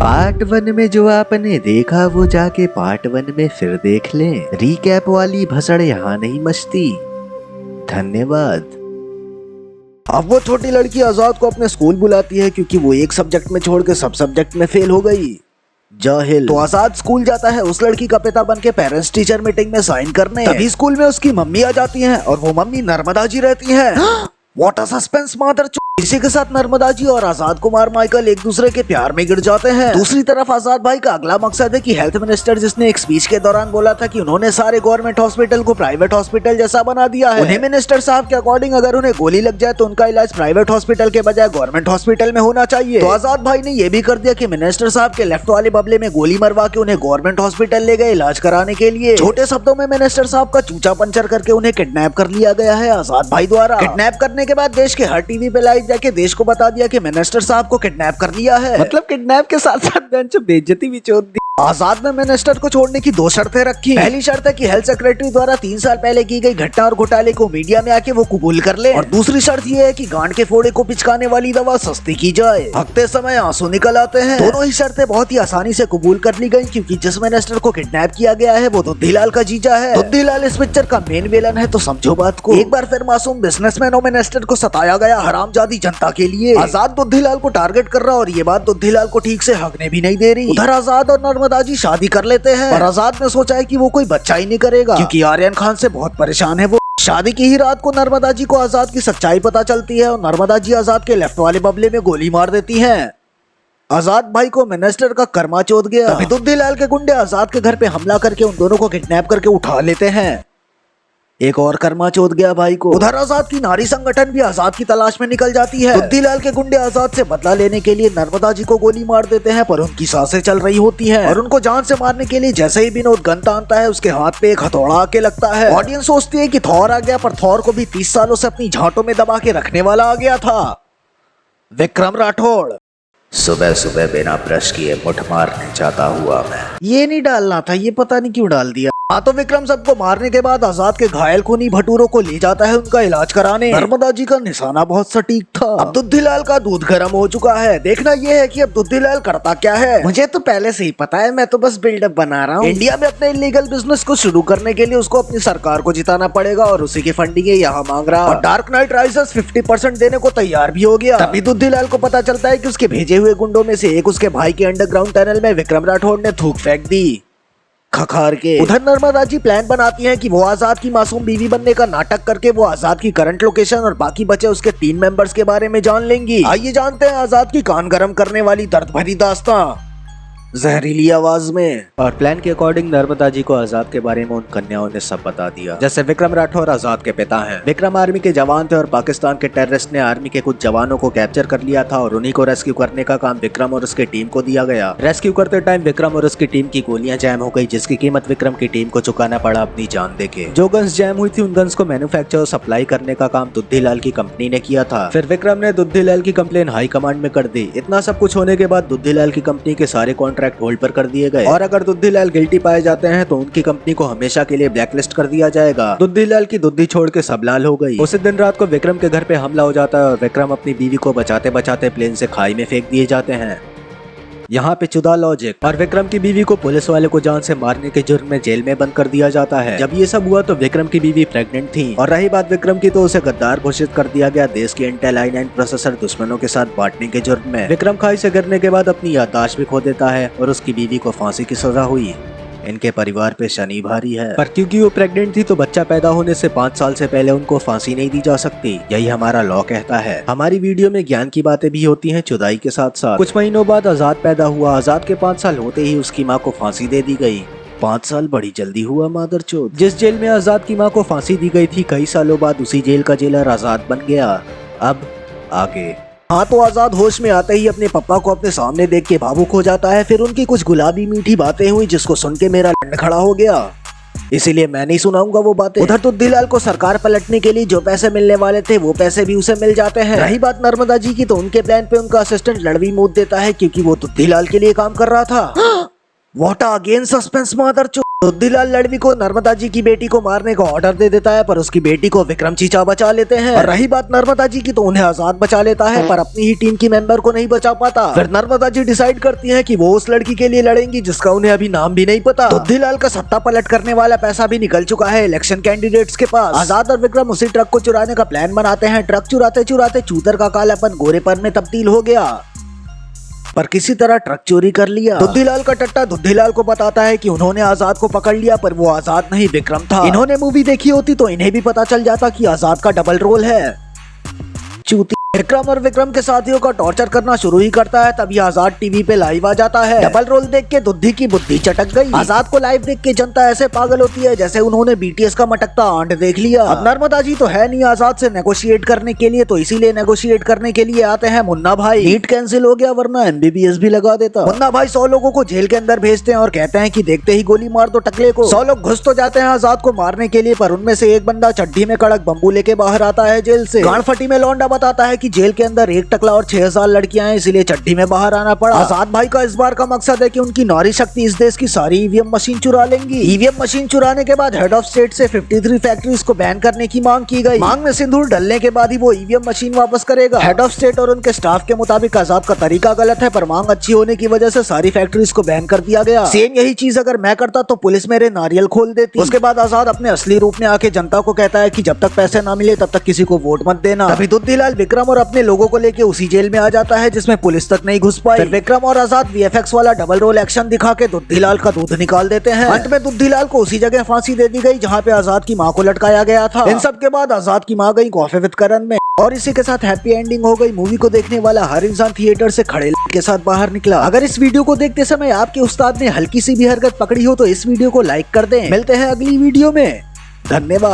Part 1 में जो आपने देखा वो जाके पार्ट 1 में फिर देख लें। रिकैप वाली भसड़ यहाँ नहीं मचती। धन्यवाद। अब वो छोटी लड़की आजाद को अपने स्कूल बुलाती है क्योंकि वो एक सब्जेक्ट में छोड़ के सब सब्जेक्ट में फेल हो गई। जाहिल। तो आजाद स्कूल जाता है उस लड़की का पिता बन के पेरेंट्स टीचर मीटिंग में साइन करने। तभी स्कूल में उसकी मम्मी आ जाती है और वो मम्मी नर्मदा जी रहती है। व्हाट अ सस्पेंस मादर। इसी के साथ नर्मदा जी और आजाद कुमार माइकल एक दूसरे के प्यार में गिर जाते हैं। दूसरी तरफ आजाद भाई का अगला मकसद है कि हेल्थ मिनिस्टर जिसने एक स्पीच के दौरान बोला था कि उन्होंने सारे गवर्नमेंट हॉस्पिटल को प्राइवेट हॉस्पिटल जैसा बना दिया है, उन्हें मिनिस्टर साहब के अकॉर्डिंग अगर उन्हें गोली लग जाए तो उनका इलाज प्राइवेट हॉस्पिटल के बजाय गवर्नमेंट हॉस्पिटल में होना चाहिए। तो आजाद भाई ने ये भी कर दिया कि मिनिस्टर साहब के लेफ्ट वाले बबले में गोली मरवा के उन्हें गवर्नमेंट हॉस्पिटल ले गए इलाज कराने के लिए। छोटे शब्दों में मिनिस्टर साहब का चूचा पंचर करके उन्हें किडनैप कर लिया गया है आजाद भाई द्वारा। किडनैप करने के बाद देश के हर टीवी पे लाइव जाके देश को बता दिया कि मिनिस्टर साहब को किडनैप कर लिया है। मतलब किडनैप के साथ साथ बेइज्जती भी चोट दी। आजाद ने मिनिस्टर को छोड़ने की 2 शर्तें रखी। पहली शर्त है कि हेल्थ सेक्रेटरी द्वारा 3 साल पहले की गई घटना और घोटाले को मीडिया में आके वो कबूल कर ले। और दूसरी शर्त ये है कि गांड के फोड़े को पिचकाने वाली दवा सस्ती की जाए। हकते समय आंसू निकल आते हैं। दोनों ही शर्तें बहुत ही आसानी से कबूल कर ली गई क्योंकि जिस मिनिस्टर को किडनैप किया गया है वो दुद्दीलाल का जीजा है। दुद्दीलाल इस पिक्चर का मेन विलन है। तो समझो बात को। एक बार फिर मासूम बिजनेसमैन और मिनिस्टर को सताया गया हरामजादी जनता के लिए। आजाद दुद्दीलाल को टारगेट कर रहा और ये बात दुद्दीलाल को ठीक से हकने भी नहीं दे रही। उधर आजाद और नर्मदा जी शादी कर लेते हैं और आजाद ने सोचा है कि वो कोई बच्चा ही नहीं करेगा क्योंकि आर्यन खान से बहुत परेशान है वो। शादी की ही रात को नर्मदा जी को आजाद की सच्चाई पता चलती है और नर्मदा जी आजाद के लेफ्ट वाले बबले में गोली मार देती हैं। आजाद भाई को मिनिस्टर का कर्मा चौथ गया। तभी दुद्दीलाल के गुंडे आजाद के घर पे हमला करके उन दोनों को किडनैप करके उठा लेते हैं। एक और कर्मा चौथ गया भाई को। उधर आजाद की नारी संगठन भी आजाद की तलाश में निकल जाती है। दुद्दीलाल के गुंडे आजाद से बदला लेने के लिए नर्मदा जी को गोली मार देते हैं पर उनकी सांसें चल रही होती हैं और उनको जान से मारने के लिए जैसे ही विनोद गन तानता है उसके हाथ पे एक हथौड़ा आके लगता है। ऑडियंस सोचती है कि थॉर आ गया पर थॉर को भी 30 सालों से अपनी झांटों में दबा के रखने वाला आ गया था विक्रम राठौड़। सुबह सुबह बिना ब्रश किए मुठ मारने जाता हुआ मैं। ये नहीं डालना था, ये पता नहीं क्यों डाल दिया। हाँ तो विक्रम सबको मारने के बाद आजाद के घायल खूनी भटूरों को ले जाता है उनका इलाज कराने। नर्मदा जी का निशाना बहुत सटीक था। अब दुद्दीलाल का दूध गर्म हो चुका है। देखना ये है कि अब दुद्दीलाल करता क्या है। मुझे तो पहले से ही पता है, मैं तो बस बिल्डअप बना रहा हूँ। इंडिया में अपने इलीगल बिजनेस को शुरू करने के लिए उसको अपनी सरकार को जिताना पड़ेगा और उसी की फंडिंग यहाँ मांग रहा। और डार्क नाइट राइजर्स 50% देने को तैयार भी हो गया। तभी दुद्दीलाल को पता चलता है कि उसके भेजे हुए गुंडों में से एक उसके भाई के अंडरग्राउंड टनल में विक्रम राठौड़ ने थूक फेंक दी खखार के। उधर नर्मदा जी प्लान बनाती हैं कि वो आजाद की मासूम बीवी बनने का नाटक करके वो आजाद की करंट लोकेशन और बाकी बचे उसके 3 मेंबर्स के बारे में जान लेंगी। आइए जानते हैं आजाद की कान गरम करने वाली दर्द भरी दास्तां जहरीली आवाज में। और प्लान के अकॉर्डिंग नर्मदा जी को आजाद के बारे में उन कन्याओं ने सब बता दिया। जैसे विक्रम राठौर आजाद के पिता हैं। विक्रम आर्मी के जवान थे और पाकिस्तान के टेररिस्ट ने आर्मी के कुछ जवानों को कैप्चर कर लिया था और उन्हीं को रेस्क्यू करने का काम विक्रम और उसकी टीम को दिया गया। रेस्क्यू करते टाइम विक्रम और उसकी टीम की गोलियां जैम हो गई जिसकी कीमत विक्रम की टीम को चुकाना पड़ा अपनी जान देके। जो गन्स जैम हुई थी उन गन्स को मैन्युफैक्चर और सप्लाई करने का काम दुद्दीलाल की कंपनी ने किया था। फिर विक्रम ने दुद्दीलाल की कंप्लेन हाई कमांड में कर दी। इतना सब कुछ होने के बाद दुद्दीलाल की कंपनी के सारे कॉन्ट्रैक्ट होल्ड पर कर दिए गए और अगर दुद्दीलाल गिल्टी पाए जाते हैं तो उनकी कंपनी को हमेशा के लिए ब्लैकलिस्ट कर दिया जाएगा। दुद्दीलाल की दुद्दी छोड़ के सब लाल हो गई। उसी दिन रात को विक्रम के घर पे हमला हो जाता है और विक्रम अपनी बीवी को बचाते बचाते प्लेन से खाई में फेंक दिए जाते हैं। यहाँ पे चुदा लॉजिक। और विक्रम की बीवी को पुलिस वाले को जान से मारने के जुर्म में जेल में बंद कर दिया जाता है। जब ये सब हुआ तो विक्रम की बीवी प्रेग्नेंट थी और रही बात विक्रम की तो उसे गद्दार घोषित कर दिया गया देश के इंटेल i9 प्रोसेसर दुश्मनों के साथ बांटने के जुर्म में। विक्रम खाई से गिरने के बाद अपनी याददाश्त भी खो देता है और उसकी बीवी को फांसी की सजा हुई। इनके परिवार पे शनि भारी है पर क्योंकि वो प्रेग्नेंट थी तो बच्चा पैदा होने से 5 साल से पहले उनको फांसी नहीं दी जा सकती। यही हमारा लॉ कहता है। हमारी वीडियो में ज्ञान की बातें भी होती हैं चुदाई के साथ साथ। कुछ महीनों बाद आजाद पैदा हुआ। आजाद के 5 साल होते ही उसकी माँ को फांसी दे दी गई। 5 साल बड़ी जल्दी हुआ मादरचोद। जिस जेल में आजाद की माँ को फांसी दी गई थी कई सालों बाद उसी जेल का जेलर आजाद बन गया। अब आगे। हाँ तो आजाद होश में आते ही अपने पापा को अपने सामने देख के भावुक हो जाता है। फिर उनकी कुछ गुलाबी मीठी बातें हुई जिसको सुन के मेरा लंड खड़ा हो गया, इसीलिए मैं नहीं सुनाऊंगा वो बातें। उधर दुद्दीलाल को सरकार पलटने के लिए जो पैसे मिलने वाले थे वो पैसे भी उसे मिल जाते हैं। रही बात नर्मदा जी की तो उनके प्लान पे उनका असिस्टेंट लड़वी मूत देता है क्योंकि वो दुद्दीलाल के लिए काम कर रहा था। व्हाट अगेन सस्पेंस मादर। दुद्दीलाल लड़वी को नर्मदा जी की बेटी को मारने का ऑर्डर दे देता है, पर उसकी बेटी को विक्रम चीचा बचा लेते हैं। और रही बात नर्मदा जी की, तो उन्हें आजाद बचा लेता है, पर अपनी ही टीम की मेंबर को नहीं बचा पाता। फिर नर्मदा जी डिसाइड करती है कि वो उस लड़की के लिए लड़ेंगी जिसका उन्हें अभी नाम भी नहीं पता। दुद्दीलाल का सत्ता पलट करने वाला पैसा भी निकल चुका है इलेक्शन कैंडिडेट्स के पास। आजाद और विक्रम उसी ट्रक को चुराने का प्लान बनाते हैं। ट्रक चुराते चुराते चूतर का कालापन गोरेपन में तब्दील हो गया, पर किसी तरह ट्रक चोरी कर लिया। दुद्दीलाल का टट्टा दुद्दीलाल को बताता है कि उन्होंने आजाद को पकड़ लिया, पर वो आजाद नहीं विक्रम था। इन्होंने मूवी देखी होती तो इन्हें भी पता चल जाता कि आजाद का डबल रोल है। चूती विक्रम और विक्रम के साथियों का टॉर्चर करना शुरू ही करता है, तभी आजाद टीवी पे लाइव आ जाता है। डबल रोल देख के दुद्धी की बुद्धि चटक गई। आजाद को लाइव देख के जनता ऐसे पागल होती है जैसे उन्होंने बीटीएस का मटकता आंट देख लिया। अब नर्मदा जी तो है नहीं आजाद से नेगोशिएट करने के लिए, तो इसीलिए नेगोशिएट करने के लिए आते हैं मुन्ना भाई। नीट कैंसिल हो गया, वरना एमबीबीएस भी लगा देता। मुन्ना भाई 100 लोगों को जेल के अंदर भेजते हैं और कहते हैं कि देखते ही गोली मार दो टकले को। 100 लोग घुस तो जाते हैं आजाद को मारने के लिए, पर उनमें से एक बंदा चड्डी में कड़क बम्बू लेके बाहर आता है जेल से। गांड फटी में लौंडा बताता है कि जेल के अंदर एक टकला और 6000 लड़कियां हैं, इसलिए चड्डी में बाहर आना पड़ा। आजाद भाई का इस बार का मकसद है कि उनकी नारी शक्ति इस देश की सारी ईवीएम मशीन चुरा लेंगी। ईवीएम मशीन चुराने के बाद हेड ऑफ स्टेट से 53 फैक्ट्रीज को बैन करने की मांग की गई। मांग में सिंदूर डलने के बाद ही वो ईवीएम मशीन वापस करेगा। हेड ऑफ स्टेट और उनके स्टाफ के मुताबिक आजाद का तरीका गलत है, पर मांग अच्छी होने की वजह से सारी फैक्ट्रीज को बैन कर दिया गया। सेम यही चीज अगर मैं करता तो पुलिस मेरे नारियल खोल देती। उसके बाद आजाद अपने असली रूप में आके जनता को कहता है कि जब तक पैसे ना मिले तब तक किसी को वोट मत देना। तभी दुद्दीलाल विक्रम और अपने लोगों को लेके उसी जेल में आ जाता है जिसमें पुलिस तक नहीं घुस पाई। फिर विक्रम और आजाद वीएफएक्स वाला डबल रोल एक्शन दिखा के दुद्दीलाल का दूध निकाल देते हैं। अंत में दुद्दीलाल को उसी जगह फांसी दे दी गई जहाँ पे आजाद की माँ को लटकाया गया था। इन सब के बाद आजाद की माँ गई कॉफी विद करण में, और इसी के साथ हैप्पी एंडिंग हो गई। मूवी को देखने वाला हर इंसान थिएटर से खड़े के साथ बाहर निकला। अगर इस वीडियो को देखते समय आपके उस्ताद ने हल्की सी भी हरकत पकड़ी हो तो इस वीडियो को लाइक कर दें। मिलते हैं अगली वीडियो में, धन्यवाद।